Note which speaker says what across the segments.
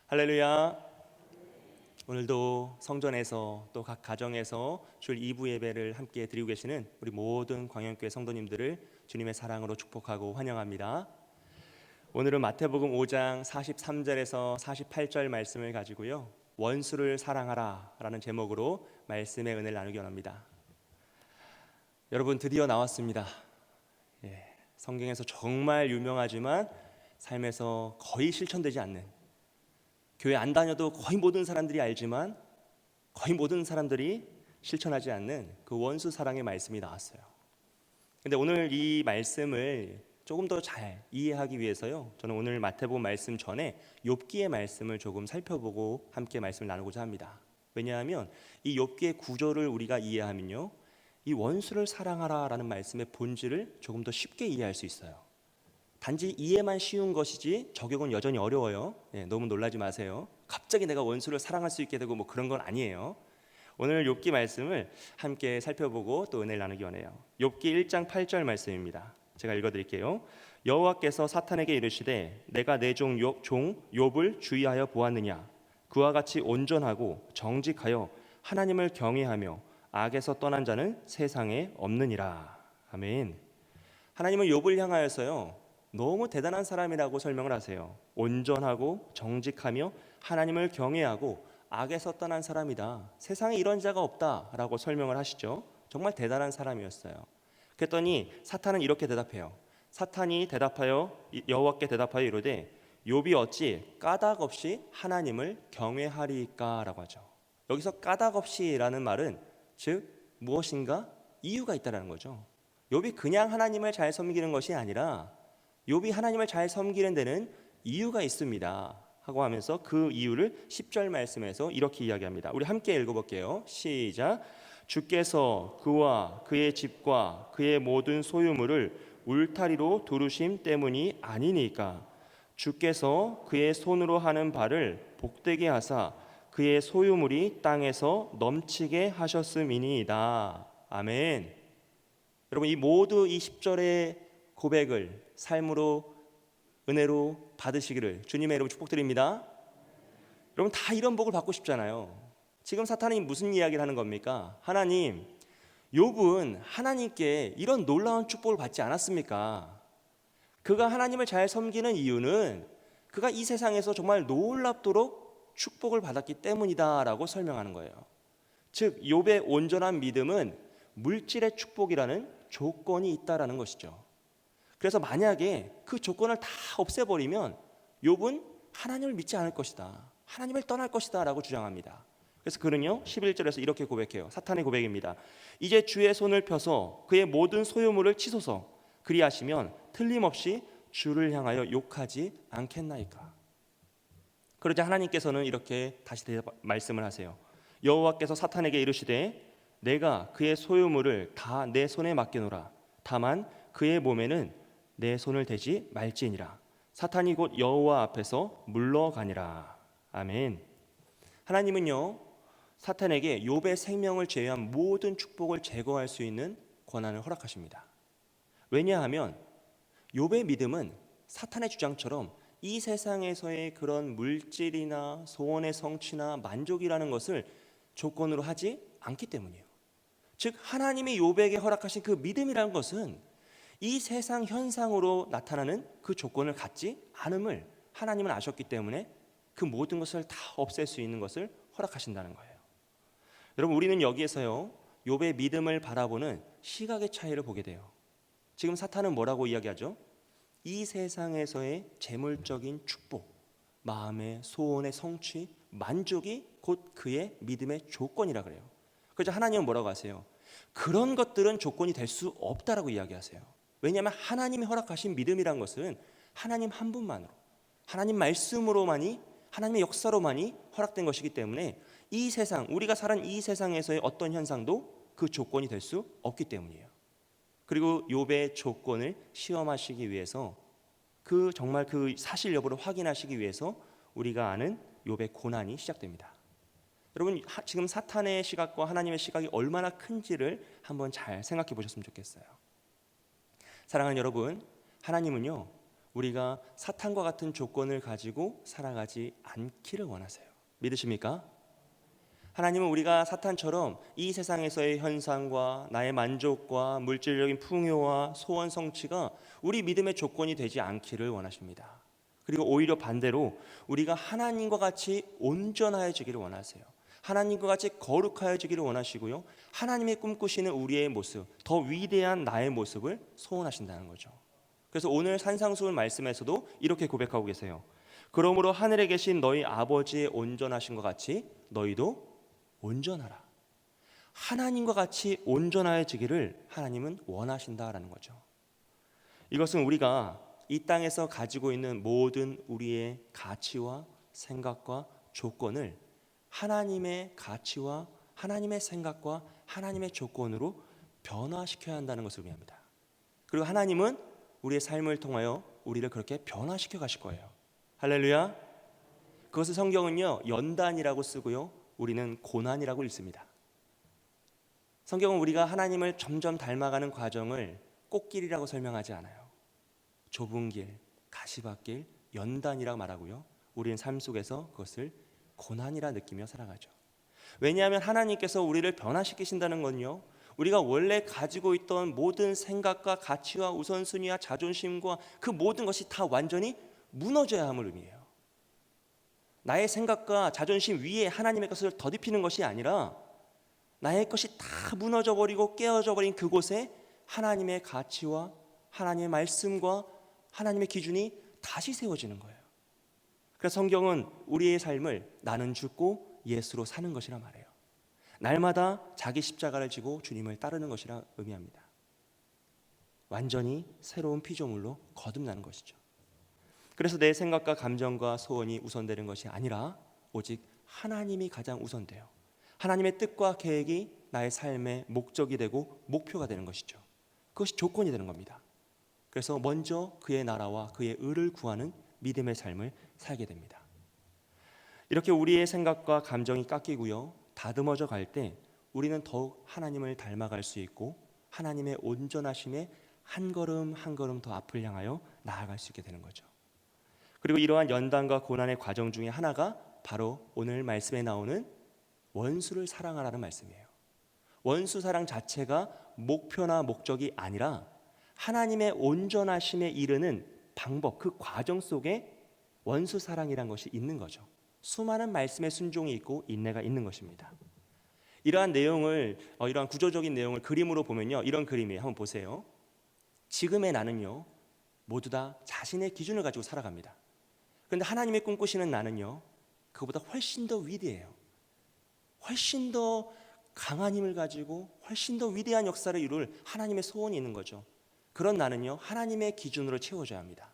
Speaker 1: 할렐루야. 오늘도 성전에서 또 각 가정에서 주일 2부 예배를 함께 드리고 계시는 우리 모든 광영교회 성도님들을 주님의 사랑으로 축복하고 환영합니다. 오늘은 마태복음 5장 43절에서 48절 말씀을 가지고요, 원수를 사랑하라 라는 제목으로 말씀의 은혜를 나누기 원합니다. 여러분, 드디어 나왔습니다. 성경에서 정말 유명하지만 삶에서 거의 실천되지 않는, 교회 안 다녀도 거의 모든 사람들이 알지만 거의 모든 사람들이 실천하지 않는 그 원수 사랑의 말씀이 나왔어요. 근데 오늘 이 말씀을 조금 더 잘 이해하기 위해서요, 저는 오늘 마태복음 말씀 전에 욥기의 말씀을 조금 살펴보고 함께 말씀을 나누고자 합니다. 왜냐하면 이 욥기의 구조를 우리가 이해하면요, 이 원수를 사랑하라 라는 말씀의 본질을 조금 더 쉽게 이해할 수 있어요. 단지 이해만 쉬운 것이지 적용은 여전히 어려워요. 너무 놀라지 마세요. 갑자기 내가 원수를 사랑할 수 있게 되고 뭐 그런 건 아니에요. 오늘 욥기 말씀을 함께 살펴보고 또 은혜를 나누기 원해요. 욥기 1장 8절 말씀입니다. 제가 읽어드릴게요. 여호와께서 사탄에게 이르시되 내가 내 종 욥을 주의하여 보았느냐. 그와 같이 온전하고 정직하여 하나님을 경외하며 악에서 떠난 자는 세상에 없느니라. 아멘. 하나님은 욥을 향하여서요, 너무 대단한 사람이라고 설명을 하세요. 온전하고 정직하며 하나님을 경외하고 악에서 떠난 사람이다. 세상에 이런 자가 없다라고 설명을 하시죠. 정말 대단한 사람이었어요. 그랬더니 사탄은 이렇게 대답해요. 사탄이 여호와께 대답하여 이르되 욥이 어찌 까닭 없이 하나님을 경외하리까 라고 하죠. 여기서 까닭 없이라는 말은 즉 무엇인가 이유가 있다는 거죠. 욥이 그냥 하나님을 잘 섬기는 것이 아니라 욥이 하나님을 잘 섬기는 데는 이유가 있습니다 하고 하면서 그 이유를 10절 말씀에서 이렇게 이야기합니다. 우리 함께 읽어볼게요. 시작. 주께서 그와 그의 집과 그의 모든 소유물을 울타리로 두르심 때문이 아니니까. 주께서 그의 손으로 하는 바를 복되게 하사 그의 소유물이 땅에서 넘치게 하셨음이니이다. 아멘. 여러분, 이 모두 이 10절의 고백을 삶으로 은혜로 받으시기를 주님의 이름으로 축복드립니다. 여러분, 다 이런 복을 받고 싶잖아요. 지금 사탄이 무슨 이야기를 하는 겁니까? 하나님, 욥은 하나님께 이런 놀라운 축복을 받지 않았습니까? 그가 하나님을 잘 섬기는 이유는 그가 이 세상에서 정말 놀랍도록 축복을 받았기 때문이다 라고 설명하는 거예요. 즉 욥의 온전한 믿음은 물질의 축복이라는 조건이 있다라는 것이죠. 그래서 만약에 그 조건을 다 없애버리면 욥은 하나님을 믿지 않을 것이다, 하나님을 떠날 것이다 라고 주장합니다. 그래서 그는요 11절에서 이렇게 고백해요. 사탄의 고백입니다. 이제 주의 손을 펴서 그의 모든 소유물을 치소서. 그리하시면 틀림없이 주를 향하여 욕하지 않겠나이까. 그러자 하나님께서는 이렇게 다시 말씀을 하세요. 여호와께서 사탄에게 이르시되 내가 그의 소유물을 다 내 손에 맡겨놓으라. 다만 그의 몸에는 내 손을 대지 말지니라. 사탄이 곧 여호와 앞에서 물러가니라. 아멘. 하나님은요 사탄에게 욥의 생명을 제외한 모든 축복을 제거할 수 있는 권한을 허락하십니다. 왜냐하면 욥의 믿음은 사탄의 주장처럼 이 세상에서의 그런 물질이나 소원의 성취나 만족이라는 것을 조건으로 하지 않기 때문이에요. 즉 하나님이 욥에게 허락하신 그 믿음이라는 것은 이 세상 현상으로 나타나는 그 조건을 갖지 않음을 하나님은 아셨기 때문에 그 모든 것을 다 없앨 수 있는 것을 허락하신다는 거예요. 여러분, 우리는 여기에서요 욥의 믿음을 바라보는 시각의 차이를 보게 돼요. 지금 사탄은 뭐라고 이야기하죠? 이 세상에서의 재물적인 축복, 마음의 소원의 성취, 만족이 곧 그의 믿음의 조건이라 그래요. 그래서 하나님은 뭐라고 하세요? 그런 것들은 조건이 될 수 없다라고 이야기하세요. 왜냐하면 하나님이 허락하신 믿음이란 것은 하나님 한 분만으로, 하나님 말씀으로만이, 하나님의 역사로만이 허락된 것이기 때문에 이 세상, 우리가 사는 이 세상에서의 어떤 현상도 그 조건이 될 수 없기 때문이에요. 그리고 욥의 조건을 시험하시기 위해서 정말 그 사실 여부를 확인하시기 위해서 우리가 아는 욥의 고난이 시작됩니다. 여러분, 지금 사탄의 시각과 하나님의 시각이 얼마나 큰지를 한번 잘 생각해 보셨으면 좋겠어요. 사랑하는 여러분, 하나님은요 우리가 사탄과 같은 조건을 가지고 살아가지 않기를 원하세요. 믿으십니까? 하나님은 우리가 사탄처럼 이 세상에서의 현상과 나의 만족과 물질적인 풍요와 소원 성취가 우리 믿음의 조건이 되지 않기를 원하십니다. 그리고 오히려 반대로 우리가 하나님과 같이 온전하여지기를 원하세요. 하나님과 같이 거룩하여지기를 원하시고요, 하나님의 꿈꾸시는 우리의 모습, 더 위대한 나의 모습을 소원하신다는 거죠. 그래서 오늘 산상수훈 말씀에서도 이렇게 고백하고 계세요. 그러므로 하늘에 계신 너희 아버지의 온전하신 것 같이 너희도 온전하라. 하나님과 같이 온전하여지기를 하나님은 원하신다라는 거죠. 이것은 우리가 이 땅에서 가지고 있는 모든 우리의 가치와 생각과 조건을 하나님의 가치와 하나님의 생각과 하나님의 조건으로 변화시켜야 한다는 것을 의미합니다. 그리고 하나님은 우리의 삶을 통하여 우리를 그렇게 변화시켜 가실 거예요. 할렐루야. 그것을 성경은요 연단이라고 쓰고요, 우리는 고난이라고 읽습니다. 성경은 우리가 하나님을 점점 닮아가는 과정을 꽃길이라고 설명하지 않아요. 좁은 길, 가시밭길, 연단이라고 말하고요, 우리는 삶 속에서 그것을 고난이라 느끼며 살아가죠. 왜냐하면 하나님께서 우리를 변화시키신다는 건요, 우리가 원래 가지고 있던 모든 생각과 가치와 우선순위와 자존심과 그 모든 것이 다 완전히 무너져야 함을 의미해요. 나의 생각과 자존심 위에 하나님의 것을 덧입히는 것이 아니라 나의 것이 다 무너져 버리고 깨어져 버린 그곳에 하나님의 가치와 하나님의 말씀과 하나님의 기준이 다시 세워지는 거예요. 그래서 성경은 우리의 삶을 나는 죽고 예수로 사는 것이라 말해요. 날마다 자기 십자가를 지고 주님을 따르는 것이라 의미합니다. 완전히 새로운 피조물로 거듭나는 것이죠. 그래서 내 생각과 감정과 소원이 우선되는 것이 아니라 오직 하나님이 가장 우선돼요. 하나님의 뜻과 계획이 나의 삶의 목적이 되고 목표가 되는 것이죠. 그것이 조건이 되는 겁니다. 그래서 먼저 그의 나라와 그의 의를 구하는 믿음의 삶을 살게 됩니다. 이렇게 우리의 생각과 감정이 깎이고요, 다듬어져 갈 때 우리는 더욱 하나님을 닮아갈 수 있고 하나님의 온전하심에 한 걸음 한 걸음 더 앞을 향하여 나아갈 수 있게 되는 거죠. 그리고 이러한 연단과 고난의 과정 중에 하나가 바로 오늘 말씀에 나오는 원수를 사랑하라는 말씀이에요. 원수 사랑 자체가 목표나 목적이 아니라 하나님의 온전하심에 이르는 방법, 그 과정 속에 원수 사랑이란 것이 있는 거죠. 수많은 말씀의 순종이 있고 인내가 있는 것입니다. 이러한 내용을 이러한 구조적인 내용을 그림으로 보면요, 이런 그림이에요. 한번 보세요. 지금의 나는요 모두 다 자신의 기준을 가지고 살아갑니다. 그런데 하나님의 꿈꾸시는 나는요 그보다 훨씬 더 위대해요. 훨씬 더 강한 힘을 가지고 훨씬 더 위대한 역사를 이룰 하나님의 소원이 있는 거죠. 그런 나는요 하나님의 기준으로 채워져야 합니다.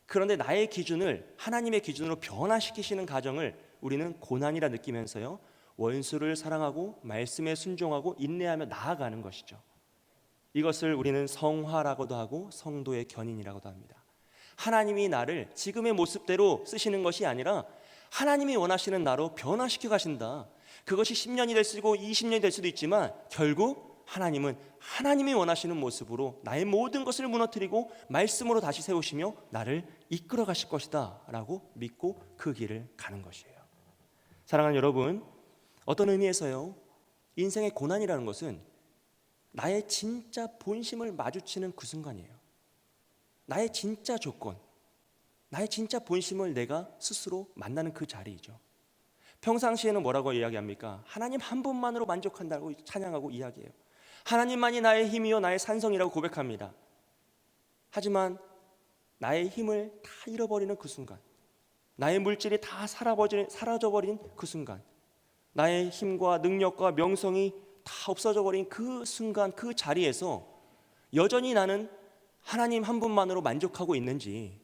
Speaker 1: 그런데 나의 기준을 하나님의 기준으로 변화시키시는 과정을 우리는 고난이라 느끼면서요 원수를 사랑하고 말씀에 순종하고 인내하며 나아가는 것이죠. 이것을 우리는 성화라고도 하고 성도의 견인이라고도 합니다. 하나님이 나를 지금의 모습대로 쓰시는 것이 아니라 하나님이 원하시는 나로 변화시켜 가신다. 그것이 10년이 될 수도 있고 20년이 될 수도 있지만 결국 하나님은 하나님이 원하시는 모습으로 나의 모든 것을 무너뜨리고 말씀으로 다시 세우시며 나를 이끌어 가실 것이다 라고 믿고 그 길을 가는 것이에요. 사랑하는 여러분, 어떤 의미에서요 인생의 고난이라는 것은 나의 진짜 본심을 마주치는 그 순간이에요. 나의 진짜 조건, 나의 진짜 본심을 내가 스스로 만나는 그 자리이죠. 평상시에는 뭐라고 이야기합니까? 하나님 한 분만으로 만족한다고 찬양하고 이야기해요. 하나님만이 나의 힘이요 나의 산성이라고 고백합니다. 하지만 나의 힘을 다 잃어버리는 그 순간, 나의 물질이 다 사라져버린 그 순간, 나의 힘과 능력과 명성이 다 없어져 버린 그 순간, 그 자리에서 여전히 나는 하나님 한 분만으로 만족하고 있는지,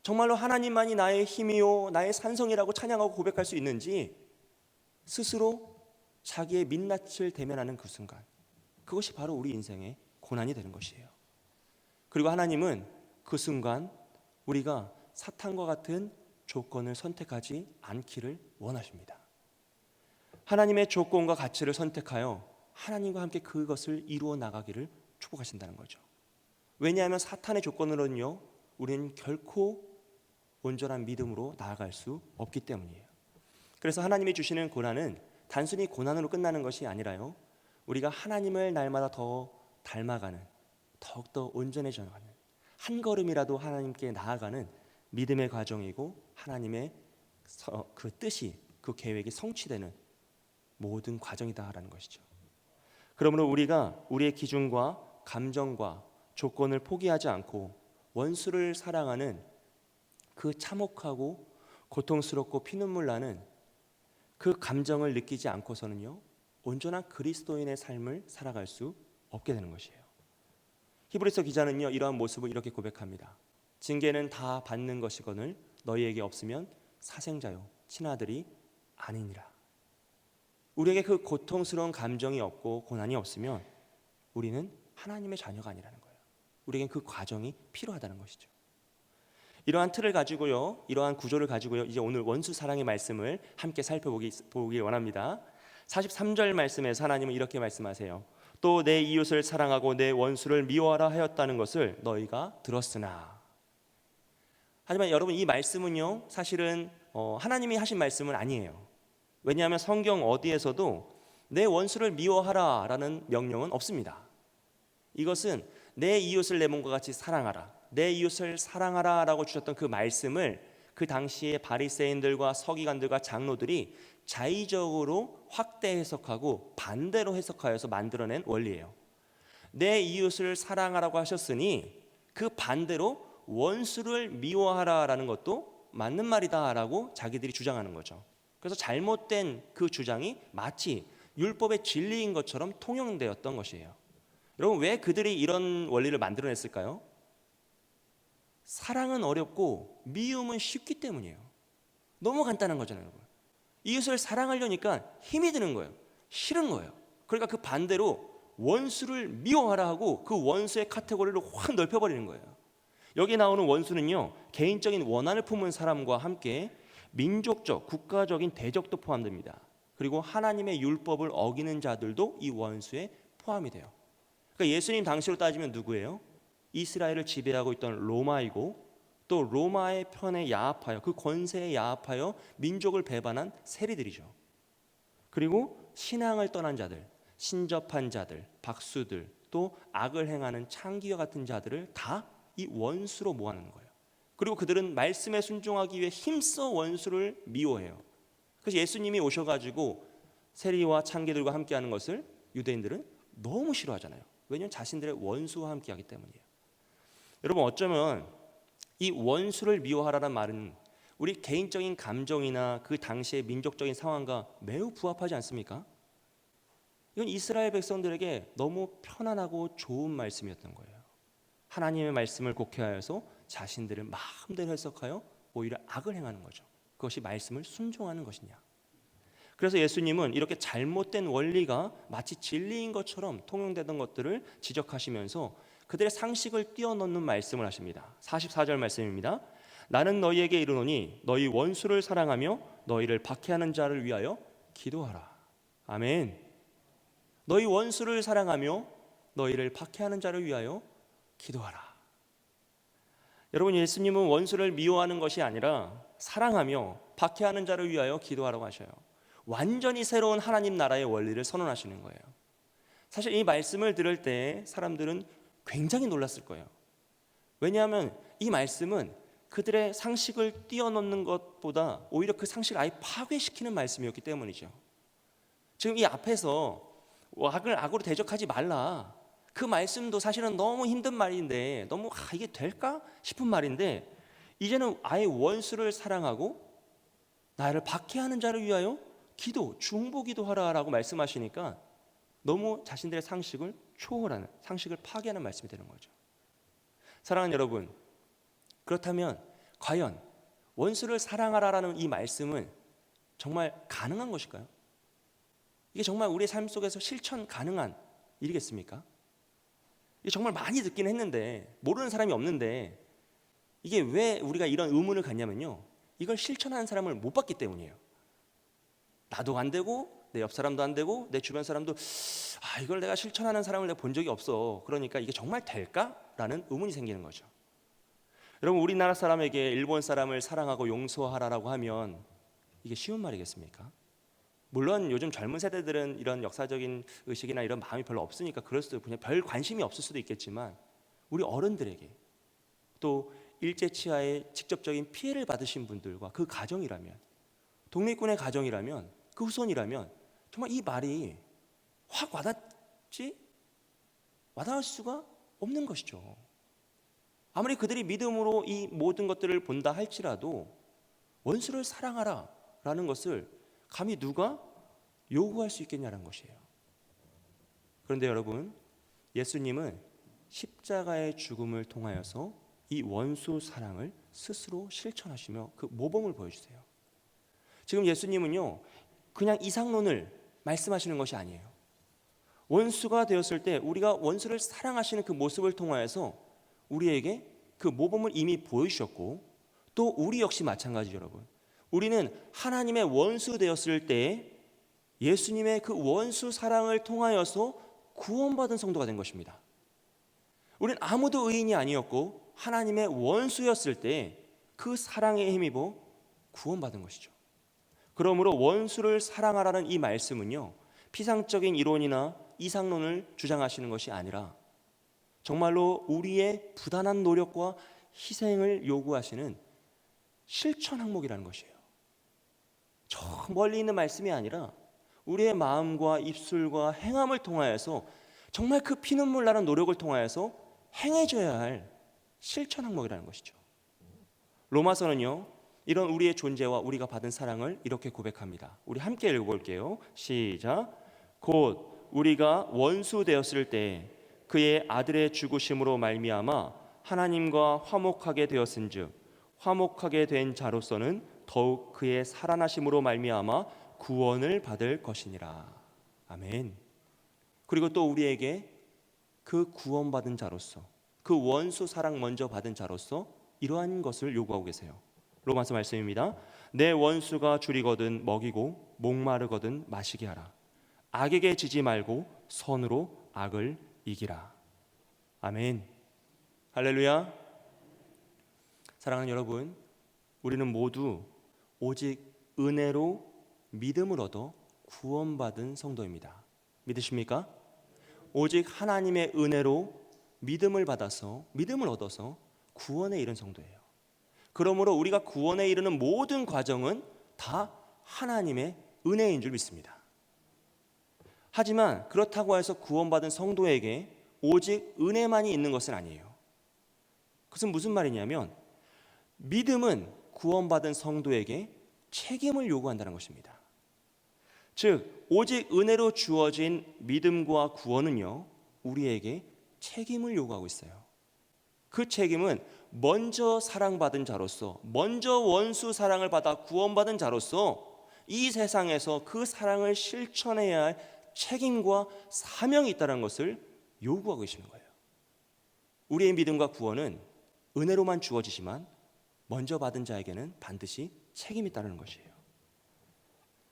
Speaker 1: 정말로 하나님만이 나의 힘이요 나의 산성이라고 찬양하고 고백할 수 있는지 스스로 자기의 민낯을 대면하는 그 순간, 그것이 바로 우리 인생의 고난이 되는 것이에요. 그리고 하나님은 그 순간 우리가 사탄과 같은 조건을 선택하지 않기를 원하십니다. 하나님의 조건과 가치를 선택하여 하나님과 함께 그것을 이루어 나가기를 축복하신다는 거죠. 왜냐하면 사탄의 조건으로는요 우리는 결코 온전한 믿음으로 나아갈 수 없기 때문이에요. 그래서 하나님이 주시는 고난은 단순히 고난으로 끝나는 것이 아니라요, 우리가 하나님을 날마다 더 닮아가는, 더욱더 온전해져가는, 한 걸음이라도 하나님께 나아가는 믿음의 과정이고, 하나님의 그 뜻이, 그 계획이 성취되는 모든 과정이다라는 것이죠. 그러므로 우리가 우리의 기준과 감정과 조건을 포기하지 않고 원수를 사랑하는 그 참혹하고 고통스럽고 피눈물 나는 그 감정을 느끼지 않고서는요, 온전한 그리스도인의 삶을 살아갈 수 없게 되는 것이에요. 히브리서 기자는요, 이러한 모습을 이렇게 고백합니다. 징계는 다 받는 것이거늘 너희에게 없으면 사생자요 친아들이 아니니라. 우리에게 그 고통스러운 감정이 없고 고난이 없으면 우리는 하나님의 자녀가 아니라는 거예요. 우리에겐 그 과정이 필요하다는 것이죠. 이러한 틀을 가지고요, 이러한 구조를 가지고요, 이제 오늘 원수 사랑의 말씀을 함께 살펴보기 원합니다. 43절 말씀에서 하나님은 이렇게 말씀하세요. 또 내 이웃을 사랑하고 내 원수를 미워하라 하였다는 것을 너희가 들었으나. 하지만 여러분, 이 말씀은요, 사실은 하나님이 하신 말씀은 아니에요. 왜냐하면 성경 어디에서도 내 원수를 미워하라 라는 명령은 없습니다. 이것은 내 이웃을 내 몸과 같이 사랑하라, 내 이웃을 사랑하라 라고 주셨던 그 말씀을 그 당시에 바리새인들과 서기관들과 장로들이 자의적으로 확대 해석하고 반대로 해석하여서 만들어낸 원리예요. 내 이웃을 사랑하라고 하셨으니 그 반대로 원수를 미워하라라는 것도 맞는 말이다라고 자기들이 주장하는 거죠. 그래서 잘못된 그 주장이 마치 율법의 진리인 것처럼 통용되었던 것이에요. 여러분, 왜 그들이 이런 원리를 만들어냈을까요? 사랑은 어렵고 미움은 쉽기 때문이에요. 너무 간단한 거잖아요, 여러분. 이웃을 사랑하려니까 힘이 드는 거예요. 싫은 거예요. 그러니까 그 반대로 원수를 미워하라 하고 그 원수의 카테고리를 확 넓혀버리는 거예요. 여기 나오는 원수는요, 개인적인 원한을 품은 사람과 함께 민족적, 국가적인 대적도 포함됩니다. 그리고 하나님의 율법을 어기는 자들도 이 원수에 포함이 돼요. 그러니까 예수님 당시로 따지면 누구예요? 이스라엘을 지배하고 있던 로마이고, 또 로마의 편에 야합하여, 그 권세에 야합하여 민족을 배반한 세리들이죠. 그리고 신앙을 떠난 자들, 신접한 자들, 박수들, 또 악을 행하는 창기와 같은 자들을 다 이 원수로 모아놓는 거예요. 그리고 그들은 말씀에 순종하기 위해 힘써 원수를 미워해요. 그래서 예수님이 오셔가지고 세리와 창기들과 함께하는 것을 유대인들은 너무 싫어하잖아요. 왜냐하면 자신들의 원수와 함께하기 때문이에요. 여러분, 어쩌면 이 원수를 미워하라는 말은 우리 개인적인 감정이나 그 당시의 민족적인 상황과 매우 부합하지 않습니까? 이건 이스라엘 백성들에게 너무 편안하고 좋은 말씀이었던 거예요. 하나님의 말씀을 곡해하여서 자신들을 마음대로 해석하여 오히려 악을 행하는 거죠. 그것이 말씀을 순종하는 것이냐. 그래서 예수님은 이렇게 잘못된 원리가 마치 진리인 것처럼 통용되던 것들을 지적하시면서 그들의 상식을 뛰어넘는 말씀을 하십니다. 44절 말씀입니다. 나는 너희에게 이르노니 너희 원수를 사랑하며 너희를 박해하는 자를 위하여 기도하라. 아멘. 너희 원수를 사랑하며 너희를 박해하는 자를 위하여 기도하라. 여러분, 예수님은 원수를 미워하는 것이 아니라 사랑하며 박해하는 자를 위하여 기도하라고 하셔요. 완전히 새로운 하나님 나라의 원리를 선언하시는 거예요. 사실 이 말씀을 들을 때 사람들은 굉장히 놀랐을 거예요. 왜냐하면 이 말씀은 그들의 상식을 뛰어넘는 것보다 오히려 그 상식을 아예 파괴시키는 말씀이었기 때문이죠. 지금 이 앞에서 악을 악으로 대적하지 말라, 그 말씀도 사실은 너무 힘든 말인데, 너무 이게 될까 싶은 말인데, 이제는 아예 원수를 사랑하고 나를 박해하는 자를 위하여 기도, 중보기도하라라고 말씀하시니까 너무 자신들의 상식을 초월하는, 상식을 파괴하는 말씀이 되는 거죠. 사랑하는 여러분, 그렇다면 과연 원수를 사랑하라라는 이 말씀은 정말 가능한 것일까요? 이게 정말 우리의 삶 속에서 실천 가능한 일이겠습니까? 이게 정말 많이 듣긴 했는데, 모르는 사람이 없는데, 이게 왜 우리가 이런 의문을 갖냐면요, 이걸 실천하는 사람을 못 봤기 때문이에요. 나도 안 되고 내 옆 사람도 안 되고 내 주변 사람도 이걸 내가 실천하는 사람을 내가 본 적이 없어. 그러니까 이게 정말 될까? 라는 의문이 생기는 거죠. 여러분, 우리나라 사람에게 일본 사람을 사랑하고 용서하라라고 하면 이게 쉬운 말이겠습니까? 물론 요즘 젊은 세대들은 이런 역사적인 의식이나 이런 마음이 별로 없으니까 그럴 수도 그냥 별 관심이 없을 수도 있겠지만, 우리 어른들에게 또 일제치하의 직접적인 피해를 받으신 분들과 그 가정이라면, 독립군의 가정이라면, 그 후손이라면 정말 이 말이 확 와닿을 수가 없는 것이죠. 아무리 그들이 믿음으로 이 모든 것들을 본다 할지라도 원수를 사랑하라 라는 것을 감히 누가 요구할 수 있겠냐는 것이에요. 그런데 여러분, 예수님은 십자가의 죽음을 통하여서 이 원수 사랑을 스스로 실천하시며 그 모범을 보여주세요. 지금 예수님은요, 그냥 이상론을 말씀하시는 것이 아니에요. 원수가 되었을 때 우리가 원수를 사랑하시는 그 모습을 통하여서 우리에게 그 모범을 이미 보여주셨고, 또 우리 역시 마찬가지죠. 여러분, 우리는 하나님의 원수 되었을 때 예수님의 그 원수 사랑을 통하여서 구원받은 성도가 된 것입니다. 우리는 아무도 의인이 아니었고 하나님의 원수였을 때 그 사랑에 힘입어 구원받은 것이죠. 그러므로 원수를 사랑하라는 이 말씀은요, 피상적인 이론이나 이상론을 주장하시는 것이 아니라 정말로 우리의 부단한 노력과 희생을 요구하시는 실천 항목이라는 것이에요. 저 멀리 있는 말씀이 아니라 우리의 마음과 입술과 행함을 통하여서 정말 그 피눈물 나는 노력을 통하여서 행해져야 할 실천 항목이라는 것이죠. 로마서는요, 이런 우리의 존재와 우리가 받은 사랑을 이렇게 고백합니다. 우리 함께 읽어볼게요. 시작. 곧 우리가 원수 되었을 때 그의 아들의 죽으심으로 말미암아 하나님과 화목하게 되었은즉 화목하게 된 자로서는 더욱 그의 살아나심으로 말미암아 구원을 받을 것이니라. 아멘. 그리고 또 우리에게 그 구원받은 자로서, 그 원수 사랑 먼저 받은 자로서 이러한 것을 요구하고 계세요. 로마서 말씀입니다. 내 원수가 줄이거든 먹이고 목마르거든 마시게 하라. 악에게 지지 말고 선으로 악을 이기라. 아멘. 할렐루야. 사랑하는 여러분, 우리는 모두 오직 은혜로 믿음을 얻어 구원받은 성도입니다. 믿으십니까? 오직 하나님의 은혜로 믿음을 얻어서 구원에 이른 성도예요. 그러므로 우리가 구원에 이르는 모든 과정은 다 하나님의 은혜인 줄 믿습니다. 하지만 그렇다고 해서 구원받은 성도에게 오직 은혜만이 있는 것은 아니에요. 그것은 무슨 말이냐면, 믿음은 구원받은 성도에게 책임을 요구한다는 것입니다. 즉, 오직 은혜로 주어진 믿음과 구원은요, 우리에게 책임을 요구하고 있어요. 그 책임은 먼저 사랑받은 자로서, 먼저 원수 사랑을 받아 구원받은 자로서 이 세상에서 그 사랑을 실천해야 할 책임과 사명이 있다는 것을 요구하고 계시는 거예요. 우리의 믿음과 구원은 은혜로만 주어지지만 먼저 받은 자에게는 반드시 책임이 있다는 것이에요.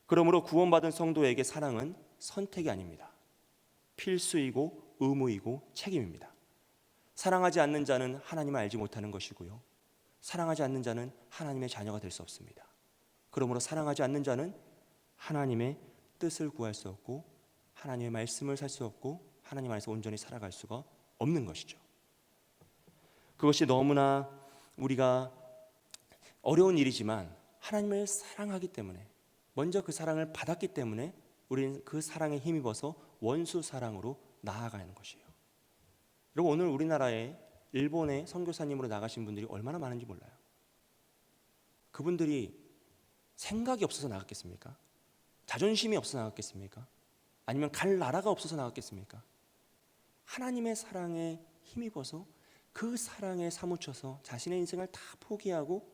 Speaker 1: 그러므로 구원받은 성도에게 사랑은 선택이 아닙니다. 필수이고 의무이고 책임입니다. 사랑하지 않는 자는 하나님을 알지 못하는 것이고요, 사랑하지 않는 자는 하나님의 자녀가 될 수 없습니다. 그러므로 사랑하지 않는 자는 하나님의 뜻을 구할 수 없고 하나님의 말씀을 살 수 없고 하나님 안에서 온전히 살아갈 수가 없는 것이죠. 그것이 너무나 우리가 어려운 일이지만 하나님을 사랑하기 때문에, 먼저 그 사랑을 받았기 때문에 우리는 그 사랑에 힘입어서 원수 사랑으로 나아가는 것이에요. 여러분, 오늘 우리나라에 일본의 선교사님으로 나가신 분들이 얼마나 많은지 몰라요. 그분들이 생각이 없어서 나갔겠습니까? 자존심이 없어서 나갔겠습니까? 아니면 갈 나라가 없어서 나갔겠습니까? 하나님의 사랑에 힘입어서 그 사랑에 사무쳐서 자신의 인생을 다 포기하고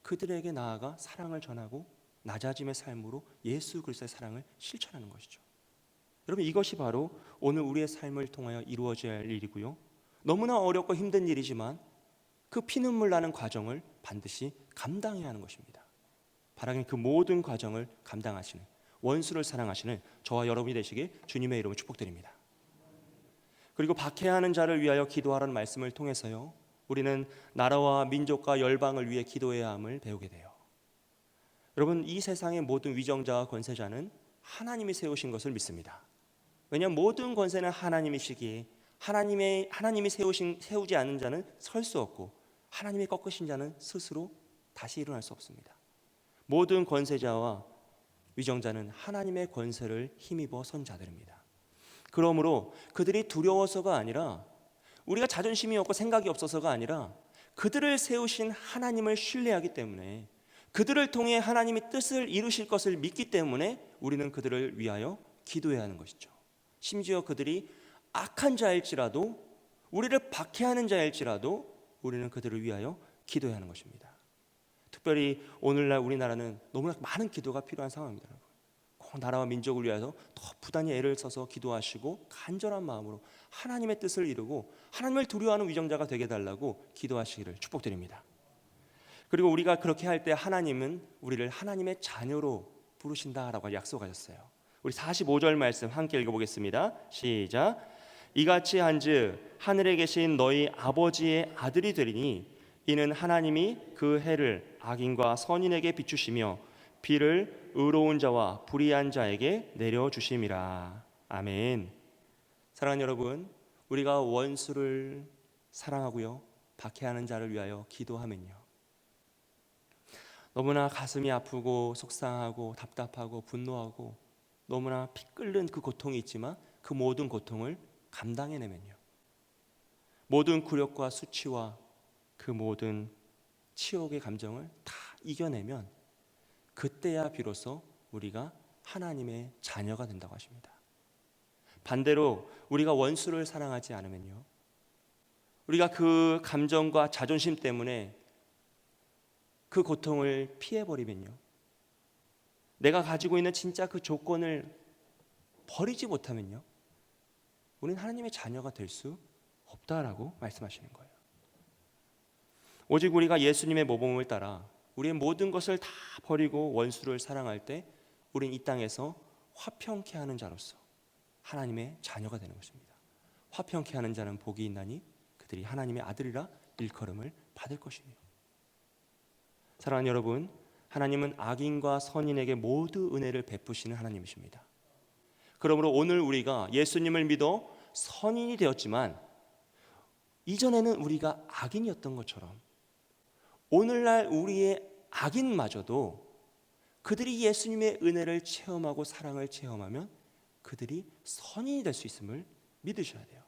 Speaker 1: 그들에게 나아가 사랑을 전하고 낮아짐의 삶으로 예수 그리스도의 사랑을 실천하는 것이죠. 여러분, 이것이 바로 오늘 우리의 삶을 통하여 이루어져야 할 일이고요, 너무나 어렵고 힘든 일이지만 그 피눈물 나는 과정을 반드시 감당해야 하는 것입니다. 바라긴 그 모든 과정을 감당하시는, 원수를 사랑하시는 저와 여러분이 되시길 주님의 이름으로 축복드립니다. 그리고 박해하는 자를 위하여 기도하라는 말씀을 통해서요, 우리는 나라와 민족과 열방을 위해 기도해야 함을 배우게 돼요. 여러분, 이 세상의 모든 위정자와 권세자는 하나님이 세우신 것을 믿습니다. 왜냐하면 모든 권세는 하나님이시기에 하나님이 세우지 않은 자는 설 수 없고 하나님이 꺾으신 자는 스스로 다시 일어날 수 없습니다. 모든 권세자와 위정자는 하나님의 권세를 힘입어 선 자들입니다. 그러므로 그들이 두려워서가 아니라, 우리가 자존심이 없고 생각이 없어서가 아니라, 그들을 세우신 하나님을 신뢰하기 때문에, 그들을 통해 하나님이 뜻을 이루실 것을 믿기 때문에 우리는 그들을 위하여 기도해야 하는 것이죠. 심지어 그들이 악한 자일지라도, 우리를 박해하는 자일지라도 우리는 그들을 위하여 기도해야 하는 것입니다. 특별히 오늘날 우리나라는 너무나 많은 기도가 필요한 상황입니다. 꼭 나라와 민족을 위해서 더 부단히 애를 써서 기도하시고 간절한 마음으로 하나님의 뜻을 이루고 하나님을 두려워하는 위정자가 되게 해달라고 기도하시기를 축복드립니다. 그리고 우리가 그렇게 할 때 하나님은 우리를 하나님의 자녀로 부르신다라고 약속하셨어요. 우리 45절 말씀 함께 읽어보겠습니다. 시작. 이같이 한즉 하늘에 계신 너희 아버지의 아들이 되리니 이는 하나님이 그 해를 악인과 선인에게 비추시며 비를 의로운 자와 불의한 자에게 내려주심이라. 아멘. 사랑하는 여러분, 우리가 원수를 사랑하고요 박해하는 자를 위하여 기도하면요, 너무나 가슴이 아프고 속상하고 답답하고 분노하고 너무나 피 끓는 그 고통이 있지만 그 모든 고통을 감당해내면요, 모든 굴욕과 수치와 그 모든 치욕의 감정을 다 이겨내면 그때야 비로소 우리가 하나님의 자녀가 된다고 하십니다. 반대로 우리가 원수를 사랑하지 않으면요, 우리가 그 감정과 자존심 때문에 그 고통을 피해버리면요, 내가 가지고 있는 진짜 그 조건을 버리지 못하면요, 우리는 하나님의 자녀가 될 수 없다라고 말씀하시는 거예요. 오직 우리가 예수님의 모범을 따라 우리의 모든 것을 다 버리고 원수를 사랑할 때 우린 이 땅에서 화평케 하는 자로서 하나님의 자녀가 되는 것입니다. 화평케 하는 자는 복이 있나니 그들이 하나님의 아들이라 일컬음을 받을 것이며. 사랑하는 여러분, 하나님은 악인과 선인에게 모두 은혜를 베푸시는 하나님이십니다. 그러므로 오늘 우리가 예수님을 믿어 선인이 되었지만 이전에는 우리가 악인이었던 것처럼 오늘날 우리의 악인마저도 그들이 예수님의 은혜를 체험하고 사랑을 체험하면 그들이 선인이 될 수 있음을 믿으셔야 돼요.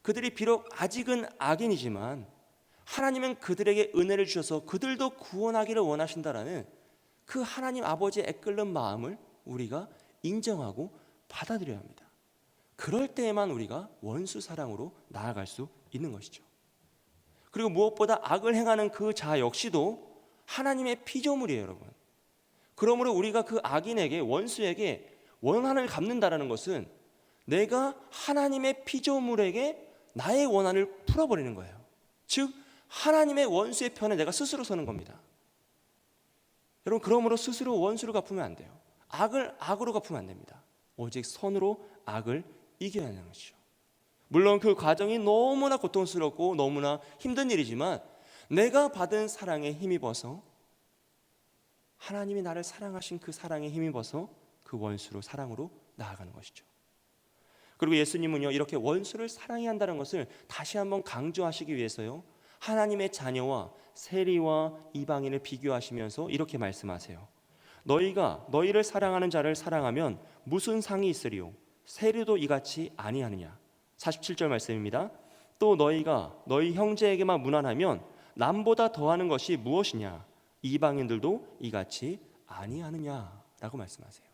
Speaker 1: 그들이 비록 아직은 악인이지만 하나님은 그들에게 은혜를 주셔서 그들도 구원하기를 원하신다라는 그 하나님 아버지의 애끓는 마음을 우리가 인정하고 받아들여야 합니다. 그럴 때에만 우리가 원수 사랑으로 나아갈 수 있는 것이죠. 그리고 무엇보다 악을 행하는 그 자 역시도 하나님의 피조물이에요, 여러분. 그러므로 우리가 그 악인에게, 원수에게 원한을 갚는다라는 것은 내가 하나님의 피조물에게 나의 원한을 풀어버리는 거예요. 즉 하나님의 원수의 편에 내가 스스로 서는 겁니다. 여러분, 그러므로 스스로 원수를 갚으면 안 돼요. 악을 악으로 갚으면 안 됩니다. 오직 선으로 악을 이겨야 하는 것이죠. 물론 그 과정이 너무나 고통스럽고 너무나 힘든 일이지만 내가 받은 사랑에 힘입어서, 하나님이 나를 사랑하신 그 사랑에 힘입어서 그 원수로 사랑으로 나아가는 것이죠. 그리고 예수님은요, 이렇게 원수를 사랑해야 한다는 것을 다시 한번 강조하시기 위해서요, 하나님의 자녀와 세리와 이방인을 비교하시면서 이렇게 말씀하세요. 너희가 너희를 사랑하는 자를 사랑하면 무슨 상이 있으리요? 세리도 이같이 아니하느냐? 47절 말씀입니다. 또 너희가 너희 형제에게만 무난하면 남보다 더하는 것이 무엇이냐? 이방인들도 이같이 아니하느냐라고 말씀하세요.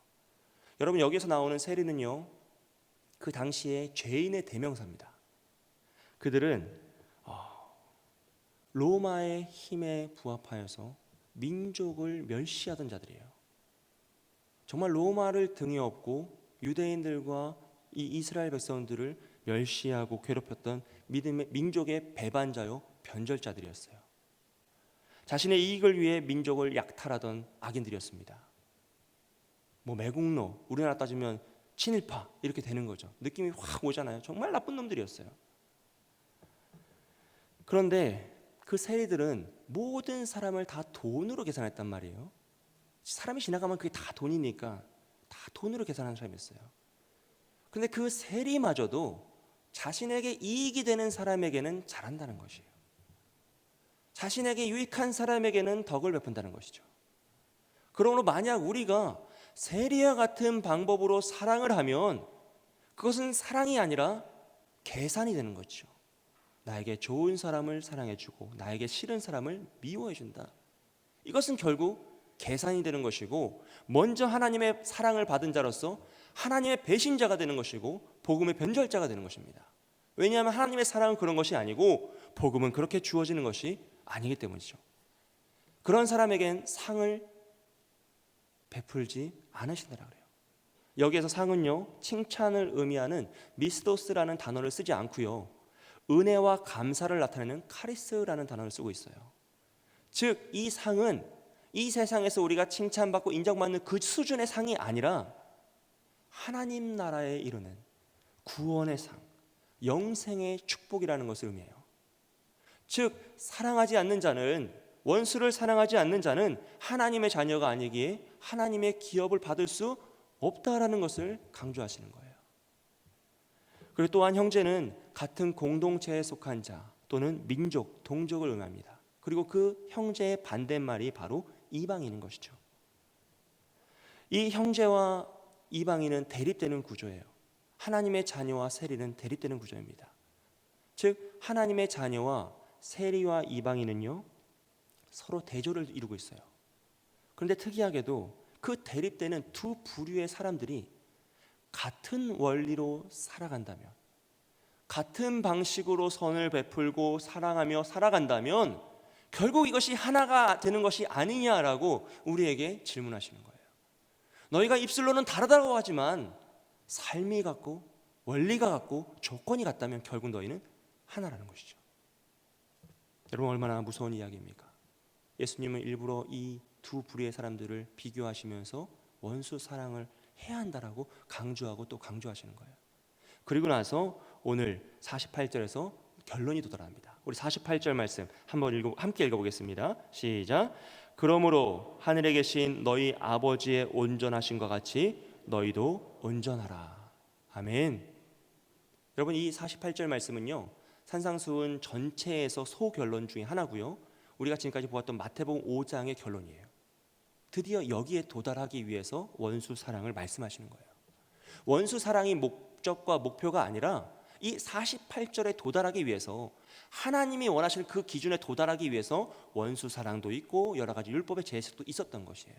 Speaker 1: 여러분, 여기서 나오는 세리는요, 그 당시에 죄인의 대명사입니다. 그들은 로마의 힘에 부합하여서 민족을 멸시하던 자들이에요. 정말 로마를 등에 업고 유대인들과 이 이스라엘 백성들을 멸시하고 괴롭혔던 믿음의 민족의 배반자요 변절자들이었어요. 자신의 이익을 위해 민족을 약탈하던 악인들이었습니다. 뭐 매국노, 우리나라 따지면 친일파 이렇게 되는 거죠. 느낌이 확 오잖아요. 정말 나쁜 놈들이었어요. 그런데 그 세리들은 모든 사람을 다 돈으로 계산했단 말이에요. 사람이 지나가면 그게 다 돈이니까 다 돈으로 계산하는 사람이었어요. 근데 그 세리마저도 자신에게 이익이 되는 사람에게는 잘한다는 것이에요. 자신에게 유익한 사람에게는 덕을 베푼다는 것이죠. 그러므로 만약 우리가 세리와 같은 방법으로 사랑을 하면 그것은 사랑이 아니라 계산이 되는 거죠. 나에게 좋은 사람을 사랑해주고 나에게 싫은 사람을 미워해준다. 이것은 결국 계산이 되는 것이고, 먼저 하나님의 사랑을 받은 자로서 하나님의 배신자가 되는 것이고 복음의 변절자가 되는 것입니다. 왜냐하면 하나님의 사랑은 그런 것이 아니고 복음은 그렇게 주어지는 것이 아니기 때문이죠. 그런 사람에겐 상을 베풀지 않으신다라 그래요. 여기에서 상은요, 칭찬을 의미하는 미스도스라는 단어를 쓰지 않고요, 은혜와 감사를 나타내는 카리스라는 단어를 쓰고 있어요. 즉, 이 상은 이 세상에서 우리가 칭찬받고 인정받는 그 수준의 상이 아니라 하나님 나라에 이르는 구원의 상, 영생의 축복이라는 것을 의미해요. 즉, 사랑하지 않는 자는, 원수를 사랑하지 않는 자는 하나님의 자녀가 아니기에 하나님의 기업을 받을 수 없다라는 것을 강조하시는 거예요. 그리고 또한 형제는 같은 공동체에 속한 자 또는 민족, 동족을 의미합니다. 그리고 그 형제의 반대말이 바로 이방인인 것이죠. 이 형제와 이방인은 대립되는 구조예요. 하나님의 자녀와 세리는 대립되는 구조입니다. 즉, 하나님의 자녀와 세리와 이방인은요, 서로 대조를 이루고 있어요. 그런데 특이하게도 그 대립되는 두 부류의 사람들이 같은 원리로 살아간다면, 같은 방식으로 선을 베풀고 사랑하며 살아간다면 결국 이것이 하나가 되는 것이 아니냐라고 우리에게 질문하시는 거예요. 너희가 입술로는 다르다고 하지만 삶이 같고 원리가 같고 조건이 같다면 결국 너희는 하나라는 것이죠. 여러분, 얼마나 무서운 이야기입니까? 예수님은 일부러 이 두 부류의 사람들을 비교하시면서 원수 사랑을 해야 한다라고 강조하고 또 강조하시는 거예요. 그리고 나서 오늘 48절에서 결론이 도달합니다. 우리 48절 말씀 함께 읽어보겠습니다. 시작. 그러므로 하늘에 계신 너희 아버지의 온전하심과 같이 너희도 온전하라. 아멘. 여러분, 이 48절 말씀은요, 산상수훈 전체에서 소결론 중에 하나고요, 우리가 지금까지 보았던 마태복음 5장의 결론이에요. 드디어 여기에 도달하기 위해서 원수 사랑을 말씀하시는 거예요. 원수 사랑이 목적과 목표가 아니라 이 48절에 도달하기 위해서, 하나님이 원하시는 그 기준에 도달하기 위해서 원수 사랑도 있고 여러 가지 율법의 제식도 있었던 것이에요.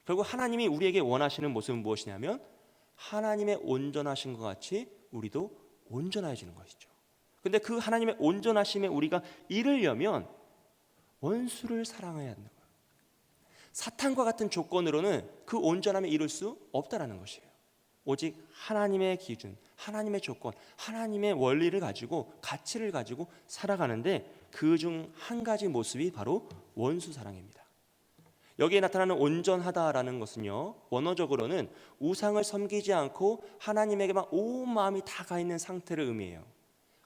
Speaker 1: 결국 하나님이 우리에게 원하시는 모습은 무엇이냐면 하나님의 온전하신 것 같이 우리도 온전해지는 것이죠. 그런데 그 하나님의 온전하심에 우리가 이르려면 원수를 사랑해야 한다는 거예요. 사탄과 같은 조건으로는 그 온전함에 이룰 수 없다라는 것이에요. 오직 하나님의 기준, 하나님의 조건, 하나님의 원리를 가지고, 가치를 가지고 살아가는데 그 중 한 가지 모습이 바로 원수 사랑입니다. 여기에 나타나는 온전하다라는 것은요, 원어적으로는 우상을 섬기지 않고 하나님에게만 온 마음이 다 가 있는 상태를 의미해요.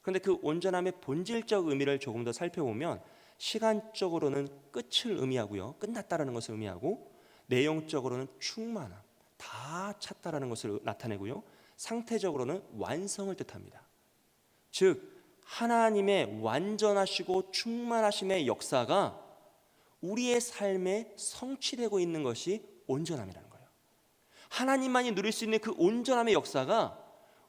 Speaker 1: 그런데 그 온전함의 본질적 의미를 조금 더 살펴보면 시간적으로는 끝을 의미하고요, 끝났다라는 것을 의미하고, 내용적으로는 충만함, 다 찼다라는 것을 나타내고요, 상태적으로는 완성을 뜻합니다. 즉, 하나님의 완전하시고 충만하심의 역사가 우리의 삶에 성취되고 있는 것이 온전함이라는 거예요. 하나님만이 누릴 수 있는 그 온전함의 역사가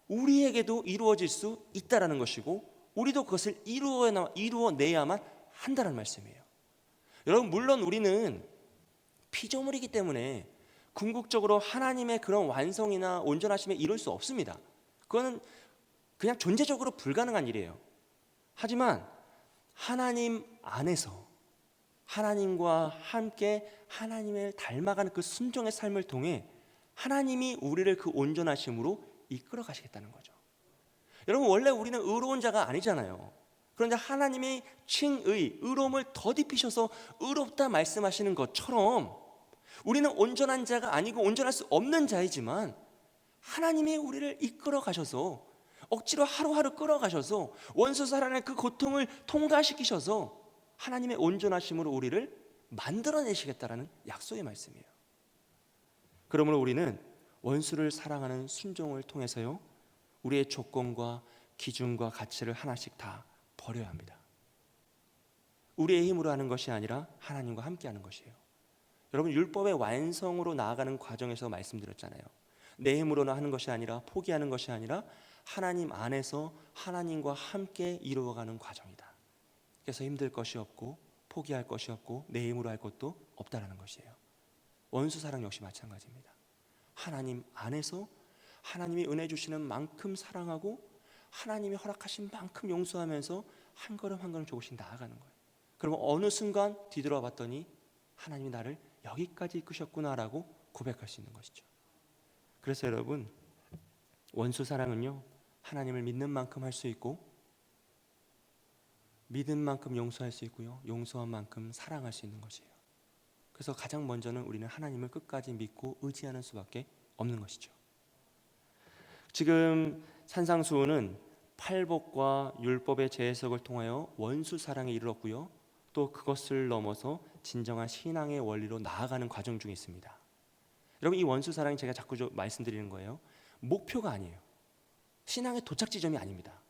Speaker 1: 우리에게도 이루어질 수 있다라는 것이고, 우리도 그것을 이루어내야만 한다는 말씀이에요. 여러분, 물론 우리는 피조물이기 때문에 궁극적으로 하나님의 그런 완성이나 온전하심에 이룰 수 없습니다. 그거는 그냥 존재적으로 불가능한 일이에요. 하지만 하나님 안에서 하나님과 함께 하나님을 닮아가는 그 순종의 삶을 통해 하나님이 우리를 그 온전하심으로 이끌어 가시겠다는 거죠. 여러분, 원래 우리는 의로운 자가 아니잖아요. 그런데 하나님이 칭의, 의로움을 더딥히셔서 의롭다 말씀하시는 것처럼 우리는 온전한 자가 아니고 온전할 수 없는 자이지만 하나님이 우리를 이끌어 가셔서 억지로 하루하루 끌어가셔서 원수 사랑의 그 고통을 통과시키셔서 하나님의 온전하심으로 우리를 만들어내시겠다라는 약속의 말씀이에요. 그러므로 우리는 원수를 사랑하는 순종을 통해서요, 우리의 조건과 기준과 가치를 하나씩 다 버려야 합니다. 우리의 힘으로 하는 것이 아니라 하나님과 함께 하는 것이에요. 여러분, 율법의 완성으로 나아가는 과정에서 말씀드렸잖아요. 내 힘으로는 하는 것이 아니라, 포기하는 것이 아니라 하나님 안에서 하나님과 함께 이루어가는 과정이다. 그래서 힘들 것이 없고 포기할 것이 없고 내 힘으로 할 것도 없다라는 것이에요. 원수 사랑 역시 마찬가지입니다. 하나님 안에서 하나님이 은혜 주시는 만큼 사랑하고 하나님이 허락하신 만큼 용서하면서 한 걸음 한 걸음 조금씩 나아가는 거예요. 그러면 어느 순간 뒤돌아 봤더니 하나님이 나를 여기까지 이끄셨구나라고 고백할 수 있는 것이죠. 그래서 여러분, 원수 사랑은요, 하나님을 믿는 만큼 할 수 있고, 믿은 만큼 용서할 수 있고요, 용서한 만큼 사랑할 수 있는 것이에요. 그래서 가장 먼저는 우리는 하나님을 끝까지 믿고 의지하는 수밖에 없는 것이죠. 지금 산상수훈은 팔복과 율법의 재해석을 통하여 원수 사랑에 이르렀고요, 또 그것을 넘어서 진정한 신앙의 원리로 나아가는 과정 중에 있습니다. 여러분, 이 원수 사랑이 제가 자꾸 말씀드리는 거예요. 목표가 아니에요. 신앙의 도착 지점이 아닙니다.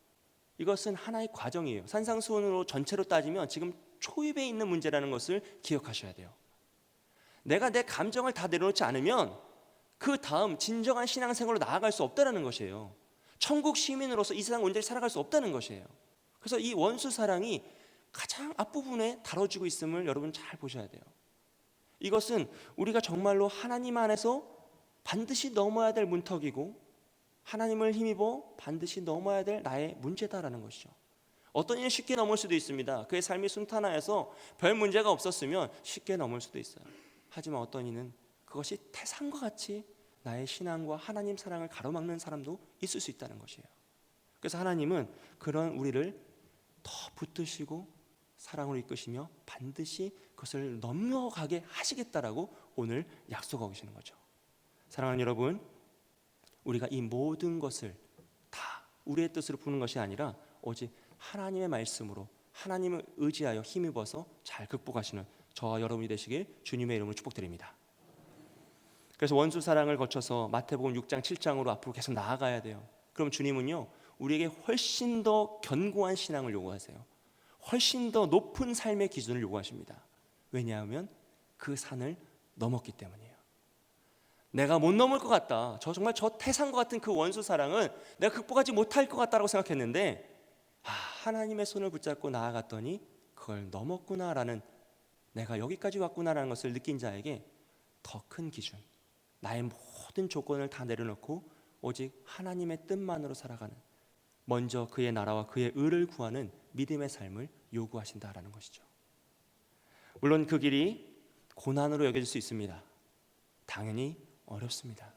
Speaker 1: 이것은 하나의 과정이에요. 산상수훈으로 전체로 따지면 지금 초입에 있는 문제라는 것을 기억하셔야 돼요. 내가 내 감정을 다 내려놓지 않으면 그 다음 진정한 신앙생활로 나아갈 수 없다는 것이에요. 천국 시민으로서 이 세상 온전히 살아갈 수 없다는 것이에요. 그래서 이 원수 사랑이 가장 앞부분에 다뤄지고 있음을 여러분 잘 보셔야 돼요. 이것은 우리가 정말로 하나님 안에서 반드시 넘어야 될 문턱이고 하나님을 힘입어 반드시 넘어야 될 나의 문제다라는 것이죠. 어떤 이는 쉽게 넘을 수도 있습니다. 그의 삶이 순탄하여서 별 문제가 없었으면 쉽게 넘을 수도 있어요. 하지만 어떤 이는 그것이 태산과 같이 나의 신앙과 하나님 사랑을 가로막는 사람도 있을 수 있다는 것이에요. 그래서 하나님은 그런 우리를 더 붙드시고 사랑으로 이끄시며 반드시 그것을 넘어가게 하시겠다라고 오늘 약속하고 계시는 거죠. 사랑하는 여러분, 우리가 이 모든 것을 다 우리의 뜻으로 푸는 것이 아니라 오직 하나님의 말씀으로 하나님을 의지하여 힘입어서 잘 극복하시는 저와 여러분이 되시길 주님의 이름으로 축복드립니다. 그래서 원수 사랑을 거쳐서 마태복음 6장 7장으로 앞으로 계속 나아가야 돼요. 그럼 주님은요, 우리에게 훨씬 더 견고한 신앙을 요구하세요. 훨씬 더 높은 삶의 기준을 요구하십니다. 왜냐하면 그 산을 넘었기 때문이에요. 내가 못 넘을 것 같다, 정말 저 태산과 같은 그 원수 사랑은 내가 극복하지 못할 것 같다고 생각했는데 하나님의 손을 붙잡고 나아갔더니 그걸 넘었구나라는, 내가 여기까지 왔구나라는 것을 느낀 자에게 더 큰 기준, 나의 모든 조건을 다 내려놓고 오직 하나님의 뜻만으로 살아가는, 먼저 그의 나라와 그의 의를 구하는 믿음의 삶을 요구하신다라는 것이죠. 물론 그 길이 고난으로 여겨질 수 있습니다. 당연히 어렵습니다.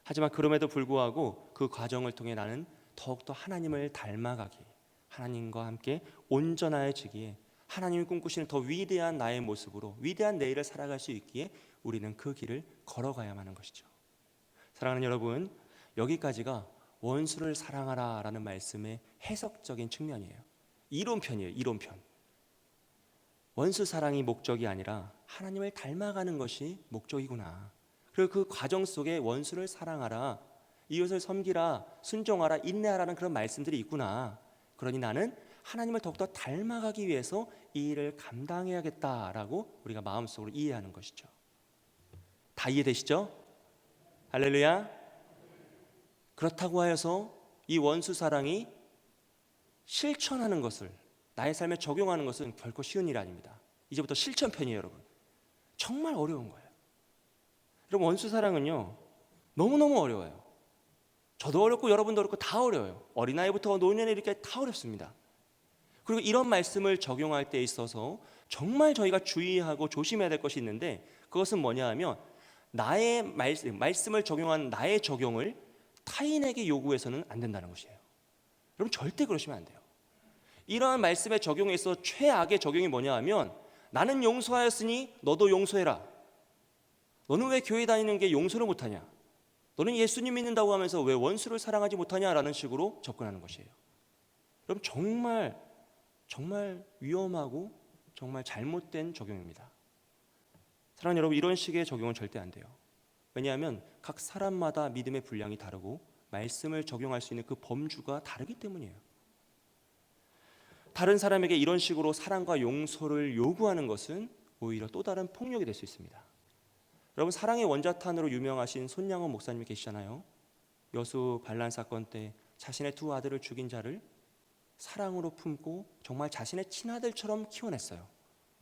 Speaker 1: 하지만 그럼에도 불구하고 그 과정을 통해 나는 더욱더 하나님을 닮아가기, 하나님과 함께 온전해지기에, 하나님이 꿈꾸시는 더 위대한 나의 모습으로 위대한 내일을 살아갈 수 있기에 우리는 그 길을 걸어가야만 하는 것이죠. 사랑하는 여러분, 여기까지가 원수를 사랑하라 라는 말씀의 해석적인 측면이에요. 이론편이에요. 이론편. 원수 사랑이 목적이 아니라 하나님을 닮아가는 것이 목적이구나. 그리고 그 과정 속에 원수를 사랑하라, 이웃을 섬기라, 순종하라, 인내하라는 그런 말씀들이 있구나. 그러니 나는 하나님을 더욱더 닮아가기 위해서 이 일을 감당해야겠다라고 우리가 마음속으로 이해하는 것이죠. 다 이해되시죠? 할렐루야. 그렇다고 하여서 이 원수 사랑이 실천하는 것을, 나의 삶에 적용하는 것은 결코 쉬운 일이 아닙니다. 이제부터 실천편이에요. 여러분, 정말 어려운 거예요. 여러분, 원수 사랑은요 너무너무 어려워요. 저도 어렵고 여러분도 어렵고 다 어려워요. 어린아이부터 노년에 이렇게 다 어렵습니다. 그리고 이런 말씀을 적용할 때 있어서 정말 저희가 주의하고 조심해야 될 것이 있는데, 그것은 뭐냐 하면 나의 말씀을 적용한 나의 적용을 타인에게 요구해서는 안 된다는 것이에요. 여러분, 절대 그러시면 안 돼요. 이러한 말씀의 적용에 있어 최악의 적용이 뭐냐 하면, 나는 용서하였으니 너도 용서해라. 너는 왜 교회 다니는 게 용서를 못하냐? 너는 예수님 믿는다고 하면서 왜 원수를 사랑하지 못하냐라는 식으로 접근하는 것이에요. 그럼 정말 위험하고 정말 잘못된 적용입니다. 사랑하는 여러분, 이런 식의 적용은 절대 안 돼요. 왜냐하면 각 사람마다 믿음의 분량이 다르고 말씀을 적용할 수 있는 그 범주가 다르기 때문이에요. 다른 사람에게 이런 식으로 사랑과 용서를 요구하는 것은 오히려 또 다른 폭력이 될 수 있습니다. 여러분, 사랑의 원자탄으로 유명하신 손양원 목사님이 계시잖아요. 여수 반란 사건 때 자신의 두 아들을 죽인 자를 사랑으로 품고 정말 자신의 친아들처럼 키워냈어요.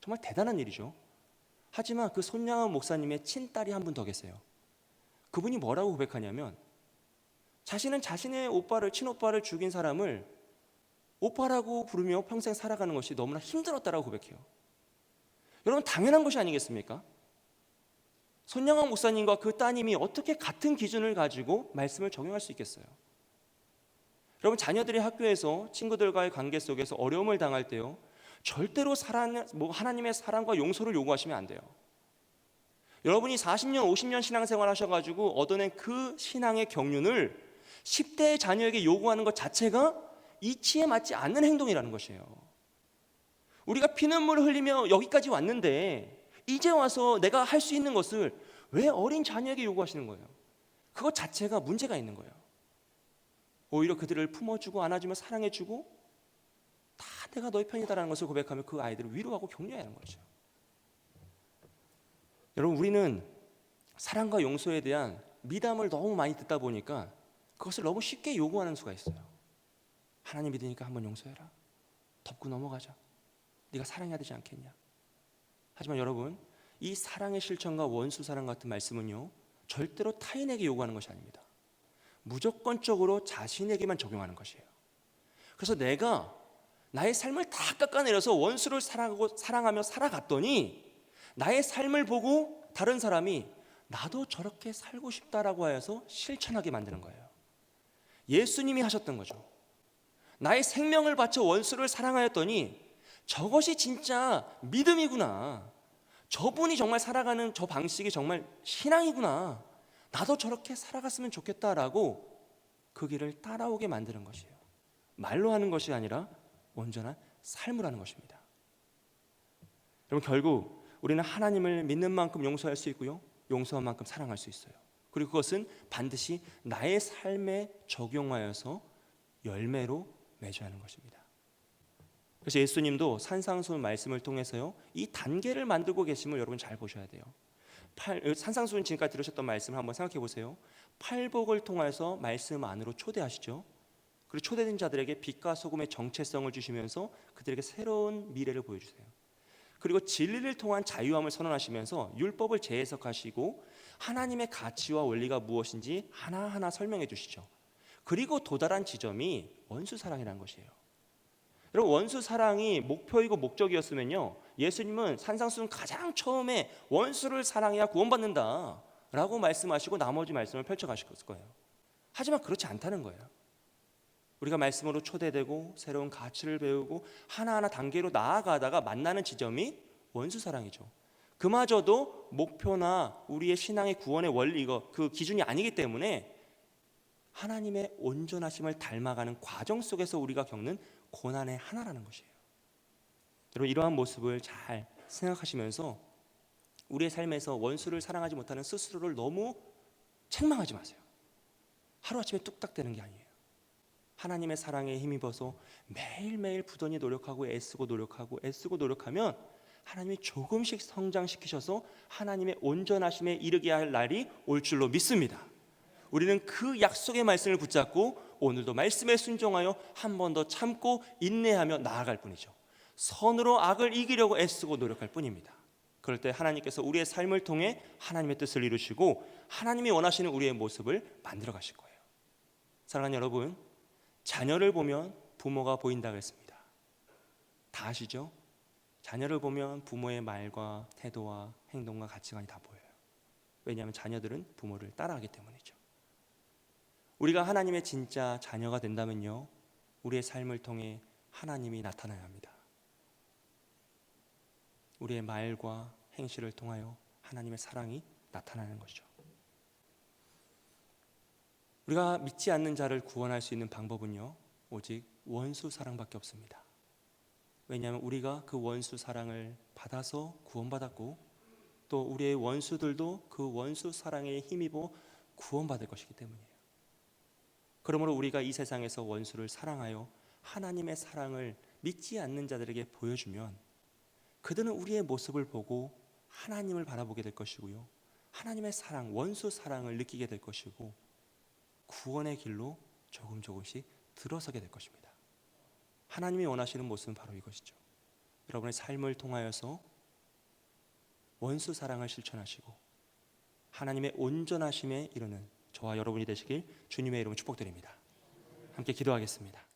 Speaker 1: 정말 대단한 일이죠. 하지만 그 손양원 목사님의 친딸이 한 분 더 계세요. 그분이 뭐라고 고백하냐면, 자신은 자신의 친오빠를 죽인 사람을 오빠라고 부르며 평생 살아가는 것이 너무나 힘들었다라고 고백해요. 여러분, 당연한 것이 아니겠습니까? 손양원 목사님과 그 따님이 어떻게 같은 기준을 가지고 말씀을 적용할 수 있겠어요? 여러분, 자녀들이 학교에서 친구들과의 관계 속에서 어려움을 당할 때요, 절대로 하나님의 사랑과 용서를 요구하시면 안 돼요. 여러분이 40년, 50년 신앙생활 하셔가지고 얻어낸 그 신앙의 경륜을 10대의 자녀에게 요구하는 것 자체가 이치에 맞지 않는 행동이라는 것이에요. 우리가 피눈물을 흘리며 여기까지 왔는데 이제 와서 내가 할 수 있는 것을 왜 어린 자녀에게 요구하시는 거예요? 그것 자체가 문제가 있는 거예요. 오히려 그들을 품어주고 안아주며 사랑해주고 다 내가 너의 편이다라는 것을 고백하며 그 아이들을 위로하고 격려해야 하는 거죠. 여러분, 우리는 사랑과 용서에 대한 미담을 너무 많이 듣다 보니까 그것을 너무 쉽게 요구하는 수가 있어요. 하나님 믿으니까 한번 용서해라. 덮고 넘어가자. 네가 사랑해야 되지 않겠냐. 하지만 여러분, 이 사랑의 실천과 원수 사랑 같은 말씀은요, 절대로 타인에게 요구하는 것이 아닙니다. 무조건적으로 자신에게만 적용하는 것이에요. 그래서 내가 나의 삶을 다 깎아내려서 원수를 사랑하며 살아갔더니 나의 삶을 보고 다른 사람이 나도 저렇게 살고 싶다라고 하여서 실천하게 만드는 거예요. 예수님이 하셨던 거죠. 나의 생명을 바쳐 원수를 사랑하였더니 저것이 진짜 믿음이구나. 저분이 정말 살아가는 저 방식이 정말 신앙이구나. 나도 저렇게 살아갔으면 좋겠다라고 그 길을 따라오게 만드는 것이에요. 말로 하는 것이 아니라 온전한 삶을 하는 것입니다. 여러분, 결국 우리는 하나님을 믿는 만큼 용서할 수 있고요, 용서한 만큼 사랑할 수 있어요. 그리고 그것은 반드시 나의 삶에 적용하여서 열매로 맺어야 하는 것입니다. 그래서 예수님도 산상수훈 말씀을 통해서요, 이 단계를 만들고 계심을 여러분 잘 보셔야 돼요. 산상수훈 지금까지 들으셨던 말씀을 한번 생각해 보세요. 팔복을 통해서 말씀 안으로 초대하시죠. 그리고 초대된 자들에게 빛과 소금의 정체성을 주시면서 그들에게 새로운 미래를 보여주세요. 그리고 진리를 통한 자유함을 선언하시면서 율법을 재해석하시고 하나님의 가치와 원리가 무엇인지 하나하나 설명해 주시죠. 그리고 도달한 지점이 원수 사랑이라는 것이에요. 여러분, 원수 사랑이 목표이고 목적이었으면요, 예수님은 산상수훈 가장 처음에 원수를 사랑해야 구원받는다 라고 말씀하시고 나머지 말씀을 펼쳐가셨을 거예요. 하지만 그렇지 않다는 거예요. 우리가 말씀으로 초대되고 새로운 가치를 배우고 하나하나 단계로 나아가다가 만나는 지점이 원수 사랑이죠. 그마저도 목표나 우리의 신앙의 구원의 원리, 그 기준이 아니기 때문에 하나님의 온전하심을 닮아가는 과정 속에서 우리가 겪는 고난의 하나라는 것이에요. 여러분, 이러한 모습을 잘 생각하시면서 우리의 삶에서 원수를 사랑하지 못하는 스스로를 너무 책망하지 마세요. 하루아침에 뚝딱 되는 게 아니에요. 하나님의 사랑에 힘입어서 매일매일 부단히 노력하고 애쓰고 노력하면 하나님이 조금씩 성장시키셔서 하나님의 온전하심에 이르게 할 날이 올 줄로 믿습니다. 우리는 그 약속의 말씀을 붙잡고 오늘도 말씀에 순종하여 한 번 더 참고 인내하며 나아갈 뿐이죠. 선으로 악을 이기려고 애쓰고 노력할 뿐입니다. 그럴 때 하나님께서 우리의 삶을 통해 하나님의 뜻을 이루시고 하나님이 원하시는 우리의 모습을 만들어 가실 거예요. 사랑하는 여러분, 자녀를 보면 부모가 보인다고 했습니다. 다 아시죠? 자녀를 보면 부모의 말과 태도와 행동과 가치관이 다 보여요. 왜냐하면 자녀들은 부모를 따라하기 때문이죠. 우리가 하나님의 진짜 자녀가 된다면요, 우리의 삶을 통해 하나님이 나타나야 합니다. 우리의 말과 행실을 통하여 하나님의 사랑이 나타나는 것이죠. 우리가 믿지 않는 자를 구원할 수 있는 방법은요, 오직 원수 사랑밖에 없습니다. 왜냐하면 우리가 그 원수 사랑을 받아서 구원받았고, 또 우리의 원수들도 그 원수 사랑에 힘입어 구원받을 것이기 때문이에요. 그러므로 우리가 이 세상에서 원수를 사랑하여 하나님의 사랑을 믿지 않는 자들에게 보여주면 그들은 우리의 모습을 보고 하나님을 바라보게 될 것이고요, 하나님의 사랑, 원수 사랑을 느끼게 될 것이고, 구원의 길로 조금씩 들어서게 될 것입니다. 하나님이 원하시는 모습은 바로 이것이죠. 여러분의 삶을 통하여서 원수 사랑을 실천하시고 하나님의 온전하심에 이르는 저와 여러분이 되시길 주님의 이름으로 축복드립니다. 함께 기도하겠습니다.